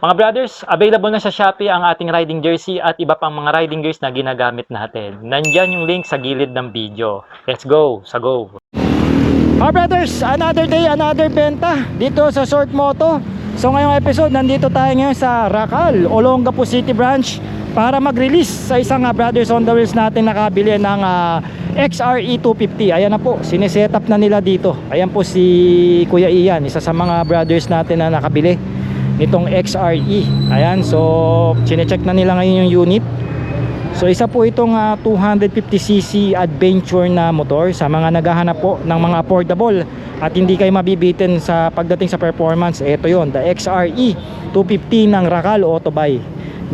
Mga brothers, available na sa Shopee ang ating riding jersey at iba pang mga riding gears na ginagamit natin. Nandyan yung link sa gilid ng video. Let's go! Sa go! Mga brothers, another day, another benta dito sa Short Moto. So ngayong episode, nandito tayo ngayon sa Racal, Olongapo City Branch para mag-release sa isang Brothers on the Wheels natin nakabili ng XRE 250. Ayan na po, sineset up na nila dito. Ayan po si Kuya Ian, isa sa mga brothers natin na nakabili nitong XRE. Ayan, so chinecheck na nila ngayon yung unit. So isa po itong 250cc adventure na motor sa mga naghahanap po ng mga affordable at hindi kayo mabibitin sa pagdating sa performance. Ito yon, the XRE 250 ng Racal Autobuy.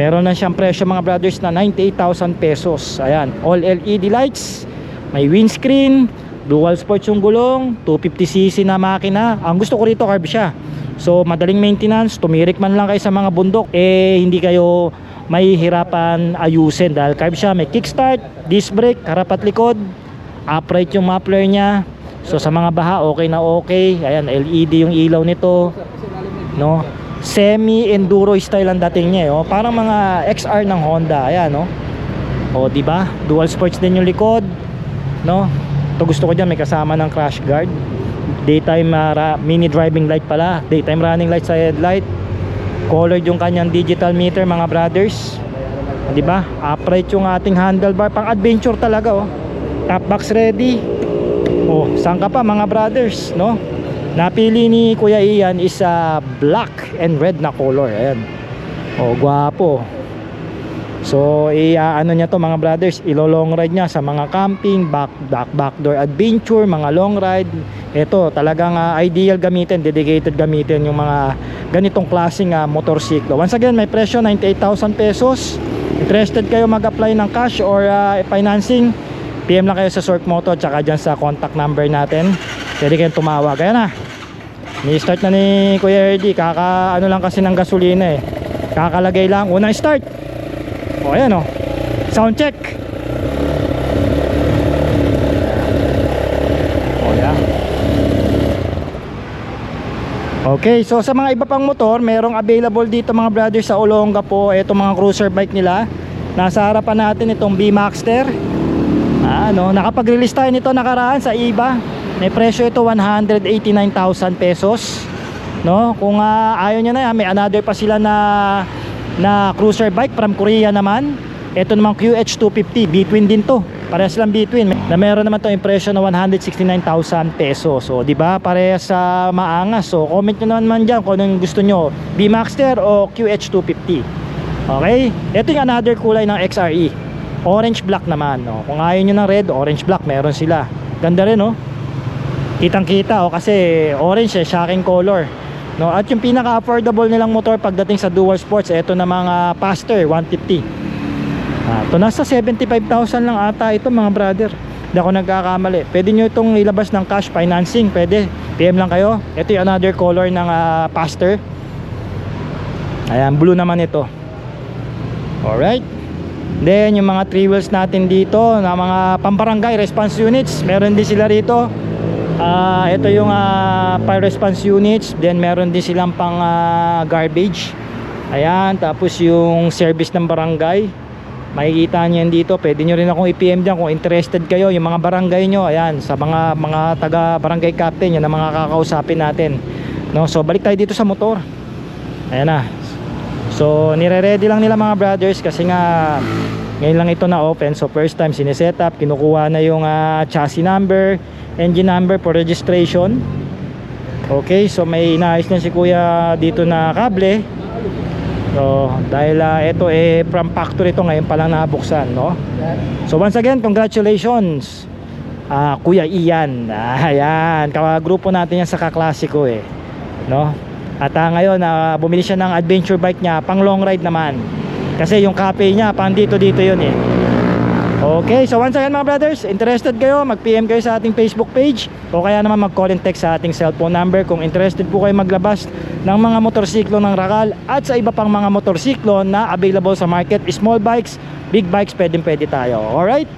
Meron na siyang presyo mga brothers na 98,000 pesos. Ayan, all LED lights, may windscreen, dual sports yung gulong, 250cc na makina. Ang gusto ko rito, carb siya. So madaling maintenance, tumirik man lang kayo sa mga bundok, hindi kayo may hirapan ayusin dahil carb siya. May kickstart, disc brake, harap at likod, upright yung muffler niya. So sa mga baha, okay na okay. Ayan, LED yung ilaw nito, no? Semi-enduro style ang dating niya, oh. Parang mga XR ng Honda. Ayan, no? O, di ba? Dual sports din yung likod, no? Ito gusto ko diyan, may kasama ng crash guard. Daytime mini driving light pala, daytime running light sa headlight. Colored yung kanyang digital meter mga brothers, di ba? Upright yung ating handlebar, pang adventure talaga, oh. Top box ready. Oh, saan ka pa mga brothers, no? Napili ni Kuya Ian is black and red na color. Ayan, oh, gwapo. So ano niya to mga brothers, ilo-long ride niya sa mga camping, backdoor adventure, mga long ride. Ito talagang ideal gamitin, dedicated gamitin yung mga ganitong klaseng motorsiklo. Once again, may presyo 98,000 pesos. Interested kayo mag-apply ng cash or financing, PM lang kayo sa Short Moto tsaka dyan sa contact number natin. Pwede kayong tumawag. Kaya na, ni-start na ni Kuya Erdy. Ano lang kasi ng gasolina, kakalagay lang, unang start. O ayan, o, sound check. O yan. Okay, so sa mga iba pang motor, merong available dito mga brothers sa Olongapo. Ito mga cruiser bike nila. Nasa harapan natin itong B-Maxter. Nakapag-release tayo nito nakaraan sa IBA. May presyo ito 189,000 pesos, no? Kung ayaw nyo na yan, may another pa sila na cruiser bike from Korea naman. Ito naman QH250, between din to. Parehas lang between. Na meron naman to yung presyo na 169,000 pesos. So, di ba? Parehas sa maangas. So, comment nyo naman dyan kung anong gusto nyo, B-Maxter o QH250. Okay? Ito yung another kulay ng XRE. Orange black naman, no? Kung ayaw nyo ng red, orange black, meron sila. Ganda rin, no? Kitang kita, kasi orange, shocking color, no? At yung pinaka affordable nilang motor pagdating sa dual sports, ito na mga Pastor 150. Ito nasa 75,000 lang ata ito mga brother, hindi ako nagkakamali. Pwede nyo itong ilabas ng cash financing, pwede, PM lang kayo. Ito yung another color ng Pastor. Ayan, blue naman ito. Alright, then yung mga 3 wheels natin dito na mga pambarangay response units, meron din sila rito. Ito yung fire response units. Then meron din silang pang garbage. Ayan, tapos yung service ng barangay, makikita nyo yan dito. Pwede nyo rin akong i-PM dyan kung interested kayo. Yung mga barangay nyo, ayan, sa mga taga barangay captain, yan ang mga kakausapin natin, no? So balik tayo dito sa motor. Ayan na. So nire-ready lang nila mga brothers kasi nga ngayon lang ito na open. So first time sineset up, kinukuha na yung chassis number, engine number for registration. Okay, so may inaayos na si Kuya dito na kable. So dahil ito from factory ito, ngayon pa lang nabuksan, no? So once again, congratulations Kuya Ian. Ayan, grupo natin yan sa kaklasiko, no? At ngayon bumili siya ng adventure bike niya, pang long ride naman. Kasi yung cafe niya pang dito yun, Okay, so once again mga brothers, interested kayo, mag-PM kayo sa ating Facebook page o kaya naman mag-call and text sa ating cellphone number kung interested po kayo maglabas ng mga motorsiklo ng Racal at sa iba pang mga motorsiklo na available sa market. Small bikes, big bikes, pwede tayo. Alright?